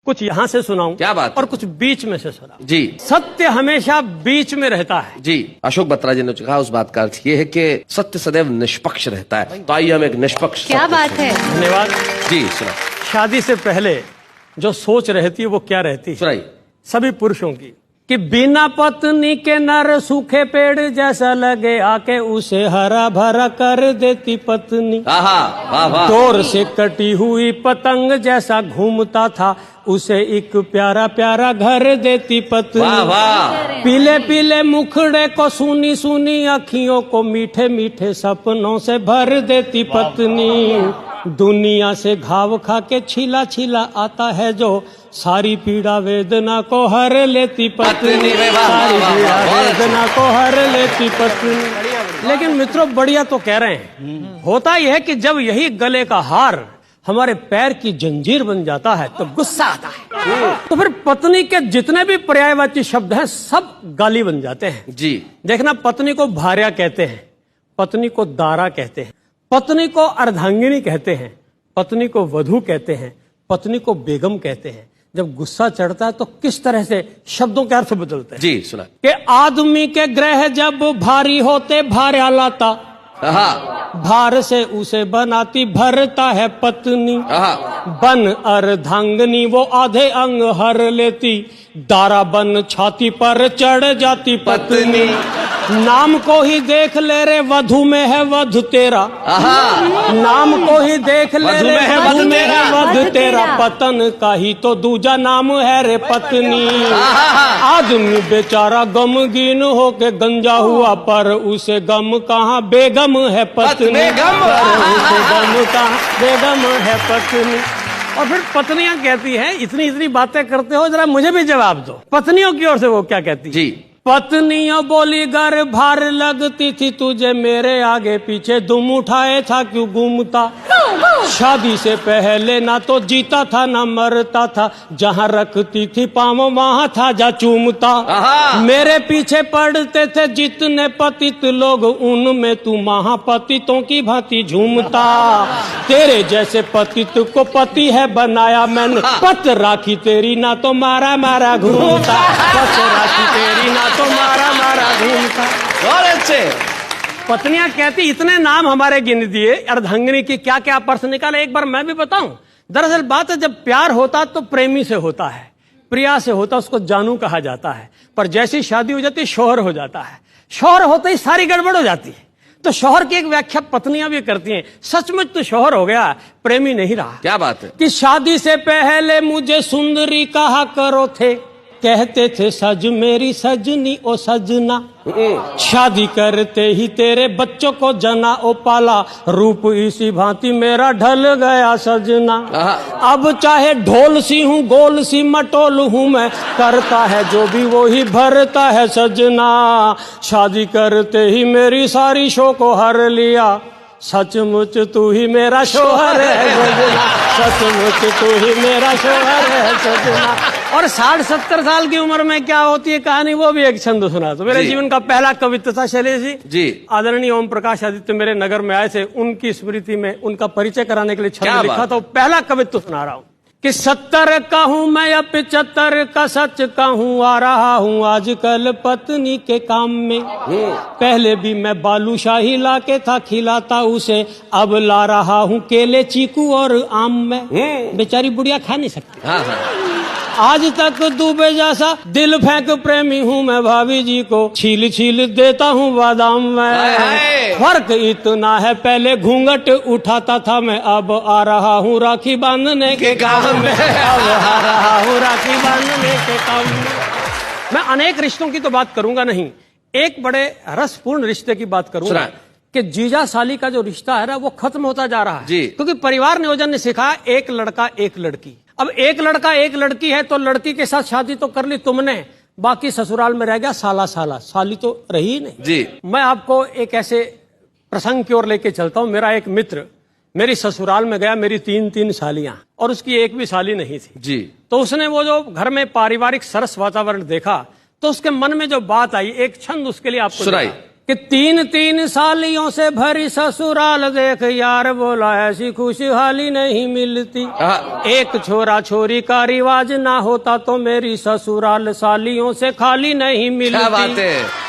कुछ यहाँ से सुनाऊं, क्या बात और कुछ बीच में से सुनाऊं। जी। सत्य हमेशा बीच में रहता है। जी, अशोक बत्रा जी ने कहा उस बात का अर्थ ये है कि सत्य सदैव निष्पक्ष रहता है। तो आइए हम एक निष्पक्ष क्या बात है। धन्यवाद जी। सुना शादी से पहले जो सोच रहती है वो क्या रहती है सुनाइए। सभी पुरुषों की, कि बिना पत्नी के नर सूखे पेड़ जैसा लगे आके उसे हरा भरा कर देती पत्नी। वाह वाह। डोर से कटी हुई पतंग जैसा घूमता था उसे एक प्यारा प्यारा घर देती पत्नी। वाह वाह। पीले पीले मुखड़े को सुनी सुनी अखियों को मीठे मीठे सपनों से भर देती पत्नी। दुनिया से घाव खा के छिला छिला आता है जो सारी पीड़ा वेदना को हर लेती पत्नी। सारी पीड़ा वेदना को हर लेती पत्नी। लेकिन मित्रों बढ़िया तो कह रहे हैं, होता यह है कि जब यही गले का हार हमारे पैर की जंजीर बन जाता है तो गुस्सा आता है। तो फिर पत्नी के जितने भी पर्यायवाची शब्द हैं सब गाली बन जाते हैं। जी। देखना, पत्नी को भार्या कहते हैं, पत्नी को दारा कहते हैं, पत्नी को अर्धांगिनी कहते हैं, पत्नी को वधू कहते हैं, पत्नी को बेगम कहते हैं। जब गुस्सा चढ़ता है तो किस तरह से शब्दों के अर्थ बदलते हैं। जी सुना। कि आदमी के ग्रह जब भारी होते भार्या लाता, भार से उसे बनाती भरता है पत्नी। बन अर्धांगनी वो आधे अंग हर लेती, दारा बन छाती पर चढ़ जाती पत्नी। नाम को ही देख ले रे वधु में है वध तेरा, नाम को ही देख ले रे वधु में है वध तेरा, पतन का ही तो दूजा नाम है रे पत्नी। आदमी बेचारा गमगीन हो के गंजा हुआ पर उसे गम कहाँ बेगम है पत्नी। उसे गम कहाँ बेगम है पत्नी। और फिर पत्नियां कहती हैं, इतनी इतनी बातें करते हो जरा मुझे भी जवाब दो। पत्नियों की ओर से वो क्या कहती जी। पत्नियों बोली घर भार लगती थी तुझे, मेरे आगे पीछे दुम उठाए था क्यों घूमता। शादी से पहले ना तो जीता था ना मरता था, जहाँ रखती थी पाँव वहाँ था जा चूमता। मेरे पीछे पड़ते थे जितने पतित लोग, उनमें तू महापतितों की भांति झूमता। तेरे जैसे पतित को पति है बनाया मैंने, पत राखी तेरी ना तो मारा मारा घूमता, पत राखी तेरी ना तो मारा मारा घूमता। और अच्छे। पत्नियां कहती इतने नाम हमारे गिन दिए, अर्धांगिनी की क्या क्या पर्स निकाले, एक बार मैं भी बताऊं। दरअसल बात है, जब प्यार होता तो प्रेमी से होता है, प्रिया से होता उसको जानू कहा जाता है, पर जैसी शादी हो जाती शौहर हो जाता है। शौहर होते ही सारी गड़बड़ हो जाती है। तो शौहर की एक व्याख्या पत्नियां भी करती हैं, सचमुच तो शौहर हो गया, प्रेमी नहीं रहा। क्या बात है। कि शादी से पहले मुझे सुंदरी कहा करो थे, कहते थे सज मेरी सजनी ओ सजना। शादी करते ही तेरे बच्चों को जना ओ पाला, रूप इसी भांति मेरा ढल गया सजना। अब चाहे ढोल सी हूँ गोल सी मटोल हूँ मैं, करता है जो भी वो ही भरता है सजना। शादी करते ही मेरी सारी शो को हर लिया, सचमुच तू ही मेरा शोहर है सजना, सचमुच तू ही मेरा शोहर है सजना। और 60-70 साल की उम्र में क्या होती है कहानी, वो भी एक छंद सुना। तो मेरे जीवन का पहला कवित्व था शैलेश जी। आदरणीय ओम प्रकाश आदित्य मेरे नगर में आए थे, उनकी स्मृति में उनका परिचय कराने के लिए छंद लिखा था। पहला कवित्व सुना रहा हूँ कि 70 का हूँ मैं अब 75 का सच का हूँ, आ रहा हूँ आजकल पत्नी के काम में। पहले भी मैं बालूशाही लाके था खिलाता उसे, अब ला रहा हूँ केले चीकू और आम में। बेचारी बुढ़िया खा नहीं सकती। आज तक डूबे जैसा दिल फेंक प्रेमी हूँ मैं, भाभी जी को छील छील देता हूँ बादाम में। फर्क इतना है पहले घूंघट उठाता था मैं, अब आ रहा हूँ राखी बांधने के काम में, अब आ रहा हूँ राखी बांधने के काम में। मैं अनेक रिश्तों की तो बात करूंगा नहीं, एक बड़े रसपूर्ण रिश्ते की बात करूंगा कि जीजा साली का जो रिश्ता है ना वो खत्म होता जा रहा है। क्योंकि परिवार नियोजन ने सिखाया एक लड़का एक लड़की। अब एक लड़का एक लड़की है तो लड़की के साथ शादी तो कर ली तुमने, बाकी ससुराल में रह गया साला साला, साली तो रही ही नहीं जी। मैं आपको एक ऐसे प्रसंग की ओर लेके चलता हूँ। मेरा एक मित्र मेरी ससुराल में गया, मेरी 3 सालियां और उसकी एक भी साली नहीं थी जी। तो उसने वो जो घर में पारिवारिक सरस वातावरण देखा तो उसके मन में जो बात आई, एक छंद उसके लिए आपको सुनाई कि 3-3 सालियों से भरी ससुराल देख यार बोला ऐसी खुशहाली नहीं मिलती। एक छोरा छोरी का रिवाज ना होता तो मेरी ससुराल सालियों से खाली नहीं मिलती। क्या बात है।